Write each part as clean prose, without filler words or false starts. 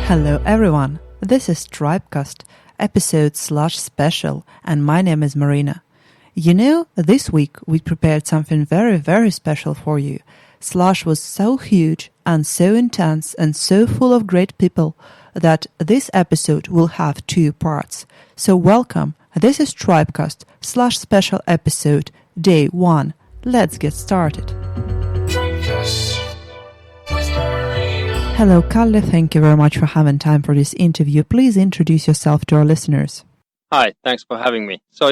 Hello everyone, this is Tribecast, episode Slush special, and my name is Marina. You know, this week we prepared something very special for you. Slush was so huge and so intense and so full of great people that this episode will have 2 parts. So welcome, this is Tribecast, Slush special episode, day 1. Let's get started. Hello, Kalle. Thank you very much for having time for this interview. Please introduce yourself to our listeners. Hi, thanks for having me. So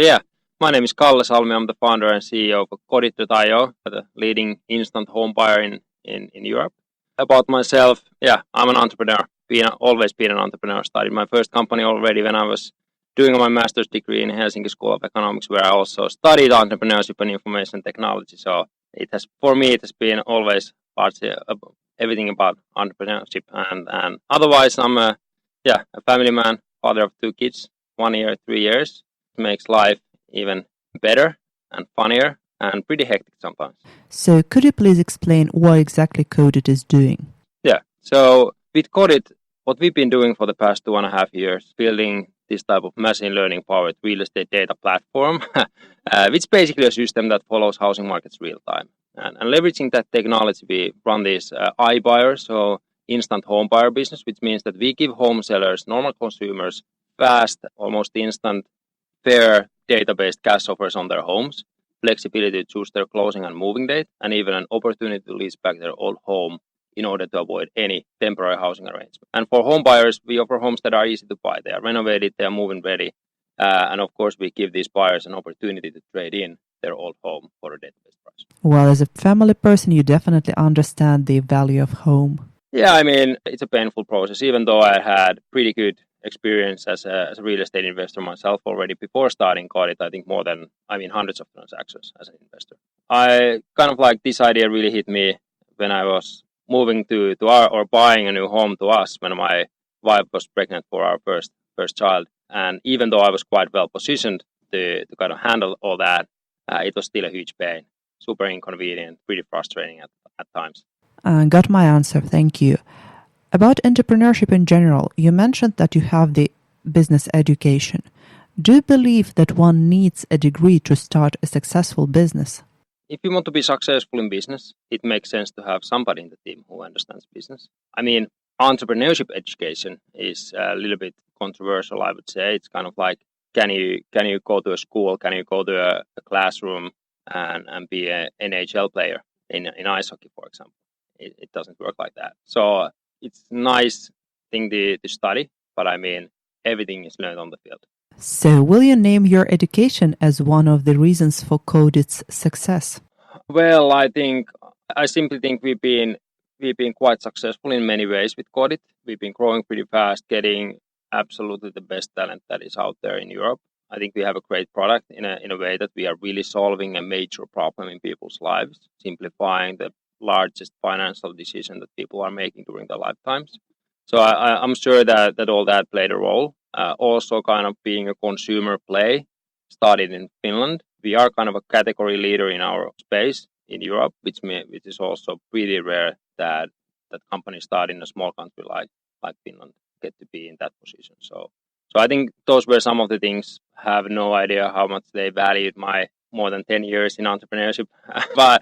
my name is Kalle Salmi. I'm the founder and CEO of Kodit.AI, the leading instant home buyer in Europe. About myself, I'm an entrepreneur. Always been an entrepreneur. Started my first company already when I was doing my master's degree in Helsinki School of Economics, where I also studied entrepreneurship and information technology. So it has been always largely everything about entrepreneurship, and otherwise I'm a family man, father of 2 kids, 1 year, 3 years. It makes life even better and funnier and pretty hectic sometimes. So could you please explain what exactly Kodit is doing? Yeah, so with Kodit, what we've been doing for the past 2.5 years, building this type of machine learning powered real estate data platform, which is basically a system that follows housing markets real time. And leveraging that technology, we run this iBuyer, so instant home buyer business, which means that we give home sellers, normal consumers, fast, almost instant, fair data-based cash offers on their homes, flexibility to choose their closing and moving date, and even an opportunity to lease back their old home in order to avoid any temporary housing arrangement. And for home buyers, we offer homes that are easy to buy. They are renovated, they are move-in ready, and of course, we give these buyers an opportunity to trade in their old home for a database price. Well, as a family person, you definitely understand the value of home. Yeah, I mean, it's a painful process, even though I had pretty good experience as a real estate investor myself already before starting Kodit. I think hundreds of transactions as an investor. I kind of like this idea really hit me when I was moving to buying a new home to us when my wife was pregnant for our first child. And even though I was quite well positioned to kind of handle all that, it was still a huge pain, super inconvenient, pretty frustrating at times. Got my answer, thank you. About entrepreneurship in general, you mentioned that you have the business education. Do you believe that one needs a degree to start a successful business? If you want to be successful in business, it makes sense to have somebody in the team who understands business. I mean, entrepreneurship education is a little bit controversial, I would say. It's kind of like, can you go to a school, can you go to a classroom and be an NHL player in ice hockey, for example? It doesn't work like that. So it's a nice thing to study, but I mean, everything is learned on the field. So will you name your education as one of the reasons for Kodit's success? Well, I simply think we've been quite successful in many ways with Kodit. We've been growing pretty fast, getting absolutely the best talent that is out there in Europe. I think we have a great product in a way that we are really solving a major problem in people's lives, simplifying the largest financial decision that people are making during their lifetimes. So I'm sure that all that played a role. Also kind of being a consumer play, started in Finland. We are kind of a category leader in our space in Europe, which is also pretty rare that companies start in a small country like Finland get to be in that position. So I think those were some of the things. Have no idea how much they valued my more than 10 years in entrepreneurship, but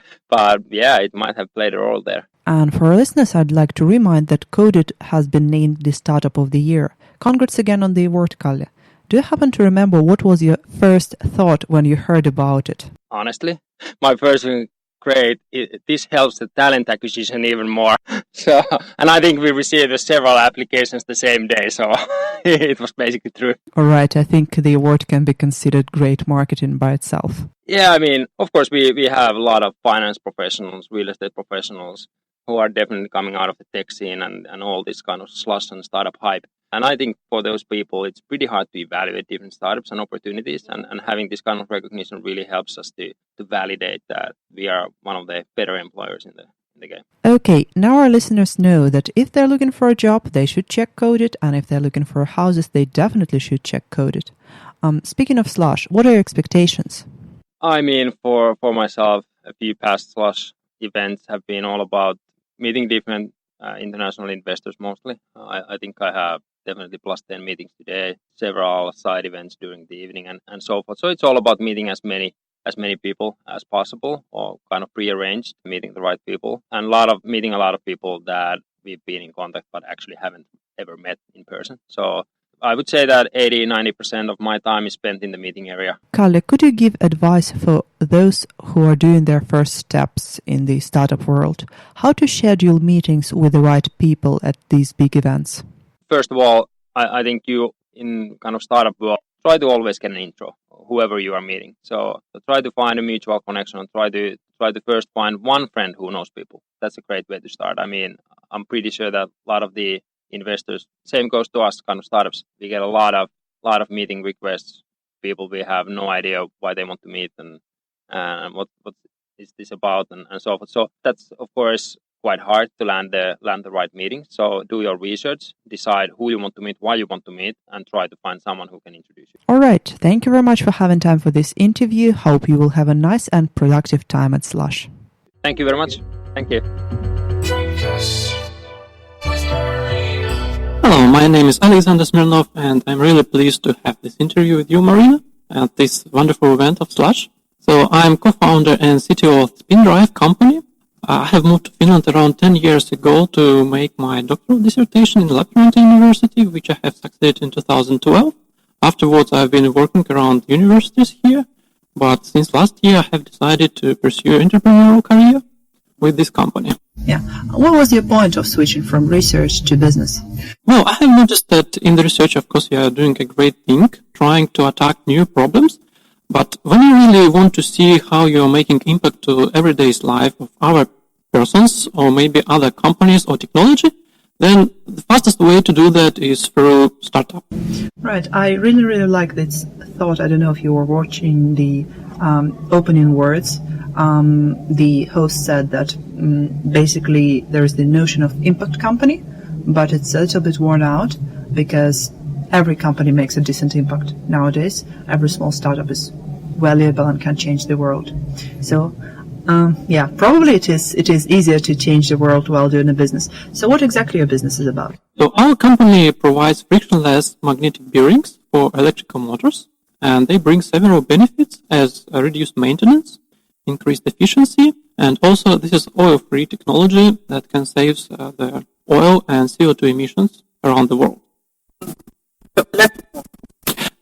yeah, it might have played a role there. And for our listeners, I'd like to remind that Kodit has been named the Startup of the Year. Congrats again on the award, Kalle. Do you happen to remember what was your first thought when you heard about it? Honestly, my first thing, great. This helps the talent acquisition even more. So, and I think we received several applications the same day, so it was basically true. All right, I think the award can be considered great marketing by itself. Yeah, I mean, of course, we have a lot of finance professionals, real estate professionals who are definitely coming out of the tech scene and all this kind of slush and startup hype. And I think for those people, it's pretty hard to evaluate different startups and opportunities. And having this kind of recognition really helps us to validate that we are one of the better employers in the game. Okay, now our listeners know that if they're looking for a job, they should check Kodit. And if they're looking for houses, they definitely should check Kodit. Speaking of Slush, what are your expectations? I mean, for myself, a few past Slush events have been all about meeting different international investors mostly. I think I have definitely plus 10 meetings today, several side events during the evening and so forth. So it's all about meeting as many people as possible, or kind of prearranged, meeting the right people, and meeting a lot of people that we've been in contact but actually haven't ever met in person. So I would say that 80-90% of my time is spent in the meeting area. Kalle, could you give advice for those who are doing their first steps in the startup world? How to schedule meetings with the right people at these big events? First of all, I think you, in kind of startup world, try to always get an intro, whoever you are meeting. So try to find a mutual connection and try to first find one friend who knows people. That's a great way to start. I mean, I'm pretty sure that a lot of the investors, same goes to us kind of startups. We get a lot of meeting requests. People we have no idea why they want to meet and what is this about and so forth. So that's of course quite hard to land the right meeting. So do your research, decide who you want to meet, why you want to meet, and try to find someone who can introduce you. All right. Thank you very much for having time for this interview. Hope you will have a nice and productive time at Slush. Thank you very much. Thank you. Hello, my name is Alexander Smirnov, and I'm really pleased to have this interview with you, Marina, at this wonderful event of Slush. So I'm co-founder and CTO of SpinDrive company. I have moved to Finland around 10 years ago to make my doctoral dissertation in Lappeenranta University, which I have succeeded in 2012. Afterwards, I've been working around universities here, but since last year, I have decided to pursue an entrepreneurial career with this company. Yeah. What was your point of switching from research to business? Well, I have noticed that in the research, of course, you are doing a great thing, trying to attack new problems. But when you really want to see how you are making impact to everyday life of other persons or maybe other companies or technology, then the fastest way to do that is through startup. Right. I really, really like this thought. I don't know if you were watching the opening words. The host said that basically there is the notion of impact company, but it's a little bit worn out because every company makes a decent impact nowadays. Every small startup is valuable and can change the world. So, probably it is easier to change the world while doing a business. So what exactly your business is about? So our company provides frictionless magnetic bearings for electrical motors, and they bring several benefits as reduced maintenance, increased efficiency, and also this is oil-free technology that can save the oil and CO2 emissions around the world.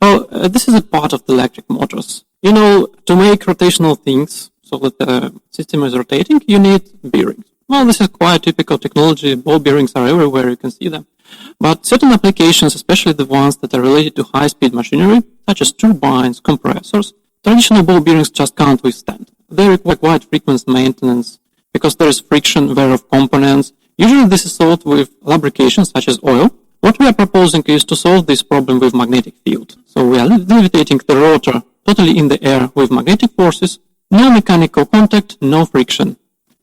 Well, this is a part of the electric motors. You know, to make rotational things so that the system is rotating, you need bearings. Well, this is quite typical technology. Ball bearings are everywhere, you can see them. But certain applications, especially the ones that are related to high-speed machinery, such as turbines, compressors, traditional ball bearings just can't withstand. They require quite frequent maintenance because there is friction wear of components. Usually this is solved with lubrication such as oil. What we are proposing is to solve this problem with magnetic field. So we are levitating the rotor totally in the air with magnetic forces, no mechanical contact, no friction,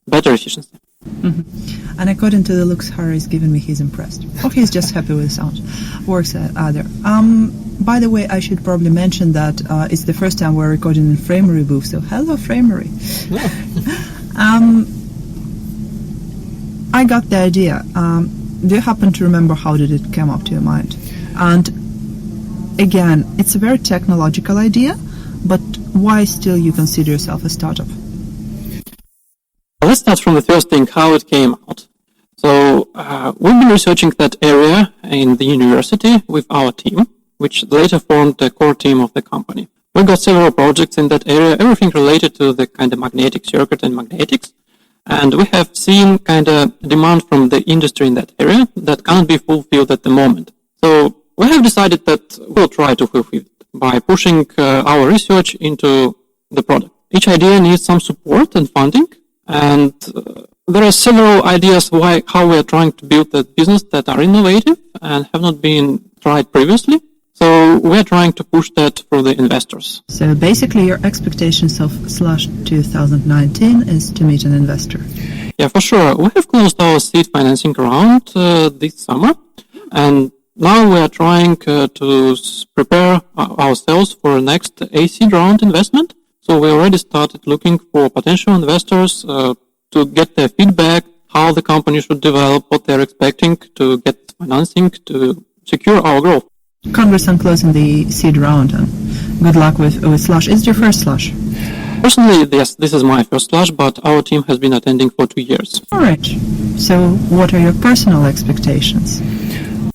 better efficiency. Mm-hmm. And according to the looks Harry is giving me, he's impressed. Or he's just happy with the sound. Works either. By the way, I should probably mention that it's the first time we're recording in Framery booth, so hello Framery. Yeah. I got the idea. Do you happen to remember how did it come up to your mind? And again, it's a very technological idea, but why still you consider yourself a startup? Let's start from the first thing, how it came out. So we've been researching that area in the university with our team, which later formed the core team of the company. We got several projects in that area, everything related to the kind of magnetic circuit and magnetics. And we have seen kind of demand from the industry in that area that can't be fulfilled at the moment. So we have decided that we'll try to fulfill it by pushing our research into the product. Each idea needs some support and funding. And there are several ideas how we are trying to build that business that are innovative and have not been tried previously. So we're trying to push that for the investors. So basically your expectations of Slush 2019 is to meet an investor. Yeah, for sure. We have closed our seed financing round this summer. And now we are trying to prepare ourselves for the next A-seed round investment. So we already started looking for potential investors to get their feedback how the company should develop, what they're expecting to get financing to secure our growth. Congrats on closing the seed round. Good luck with Slush. Is it your first Slush? Personally, yes, this is my first Slush, but our team has been attending for 2 years. All right. So what are your personal expectations?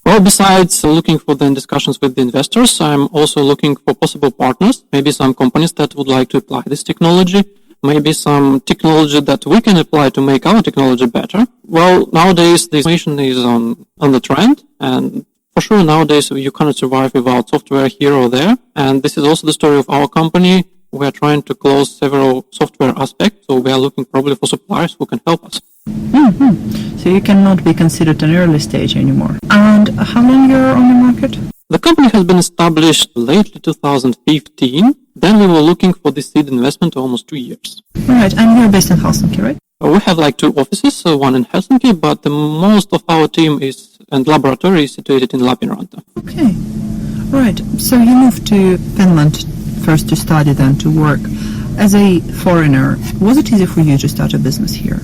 Well, besides looking for the discussions with the investors, I'm also looking for possible partners, maybe some companies that would like to apply this technology, maybe some technology that we can apply to make our technology better. Well, nowadays, the information is on the trend, and for sure, nowadays, you cannot survive without software here or there. And this is also the story of our company. We are trying to close several software aspects, so we are looking probably for suppliers who can help us. Mm-hmm. So you cannot be considered an early stage anymore. And how long you're on the market? The company has been established lately 2015. Then we were looking for the seed investment almost 2 years. All right, and you're based in Helsinki, right? We have like 2 offices, one in Helsinki, but the most of our team and laboratory is situated in Lapinranta. Okay, right. So you moved to Finland first to study, then to work. As a foreigner, was it easy for you to start a business here?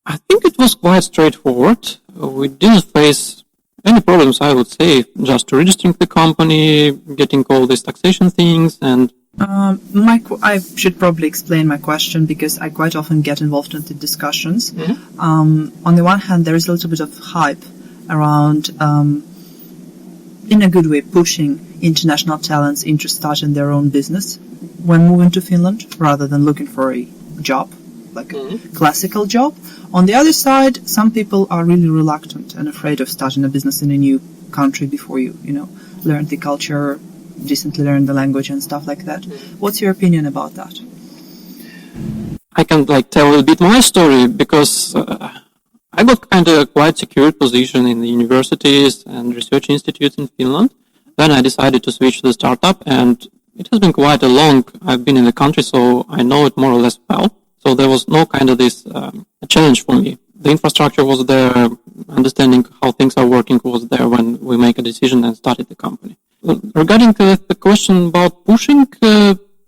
I think it was quite straightforward. We didn't face any problems, I would say, just registering the company, getting all these taxation things, and I should probably explain my question because I quite often get involved in the discussions. Mm-hmm. On the one hand, there is a little bit of hype around, in a good way, pushing international talents into starting their own business when moving to Finland rather than looking for a job, like a classical job. On the other side, some people are really reluctant and afraid of starting a business in a new country before you learn the culture, decently learn the language and stuff like that. What's your opinion about that? I can tell a bit my story because I got kind of a quite secure position in the universities and research institutes in Finland. Then I decided to switch to the startup, and it has been quite a long. I've been in the country, so I know it more or less well. So there was no kind of this challenge for me. The infrastructure was there, understanding how things are working was there when we make a decision and started the company. Regarding the question about pushing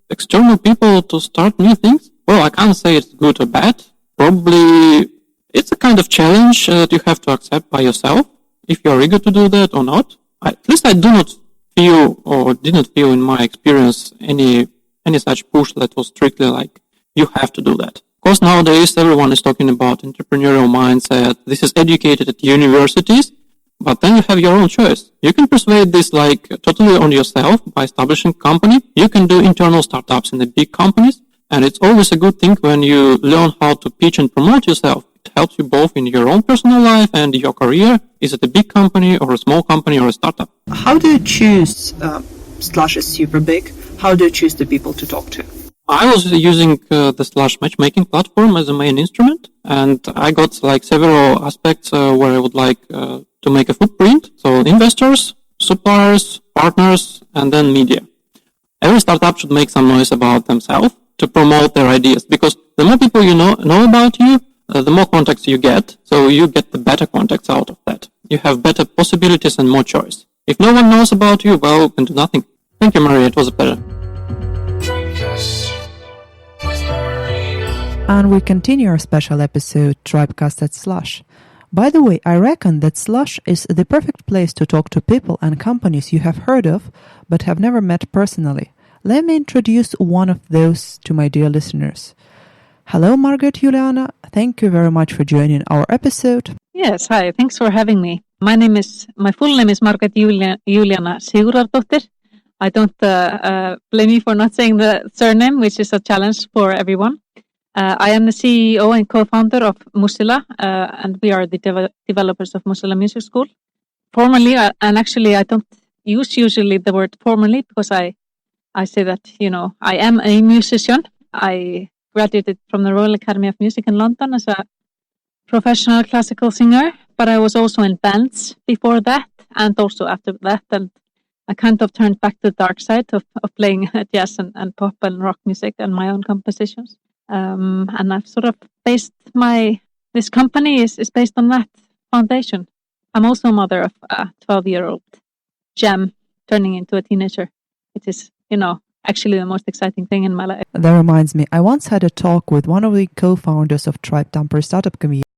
external people to start new things, well, I can't say it's good or bad. Probably it's a kind of challenge that you have to accept by yourself, if you're eager to do that or not. At least I do not feel or didn't feel in my experience any such push that was strictly like, you have to do that. Of course, nowadays everyone is talking about entrepreneurial mindset. This is educated at universities, but then you have your own choice. You can persuade this totally on yourself by establishing a company. You can do internal startups in the big companies, and it's always a good thing when you learn how to pitch and promote yourself. It helps you both in your own personal life and your career. Is it a big company or a small company or a startup? How do you choose, Slush is super big, how do you choose the people to talk to? I was using the Slush matchmaking platform as a main instrument, and I got several aspects where I would like to make a footprint. So investors, suppliers, partners, and then media. Every startup should make some noise about themselves to promote their ideas, because the more people you know about you, the more contacts you get, so you get the better contacts out of that. You have better possibilities and more choice. If no one knows about you, well, you can do nothing. Thank you, Maria. It was a pleasure. And we continue our special episode, Tribecast at Slush. By the way, I reckon that Slush is the perfect place to talk to people and companies you have heard of, but have never met personally. Let me introduce one of those to my dear listeners. Hello, Margret Juliana. Thank you very much for joining our episode. Yes, hi. Thanks for having me. My full name is Margret Juliana Sigurdardottir. I don't blame you for not saying the surname, which is a challenge for everyone. I am the CEO and co-founder of Mussila, and we are the developers of Mussila Music School. Formally, and actually I don't use usually the word formally because I say that, I am a musician. I graduated from the Royal Academy of Music in London as a professional classical singer, but I was also in bands before that and also after that, and I kind of turned back to the dark side of playing jazz and pop and rock music and my own compositions. And I've sort of based this company is based on that foundation. I'm also a mother of a 12-year-old gem turning into a teenager. It is, actually the most exciting thing in my life. That reminds me, I once had a talk with one of the co-founders of Tribe Tampere startup community.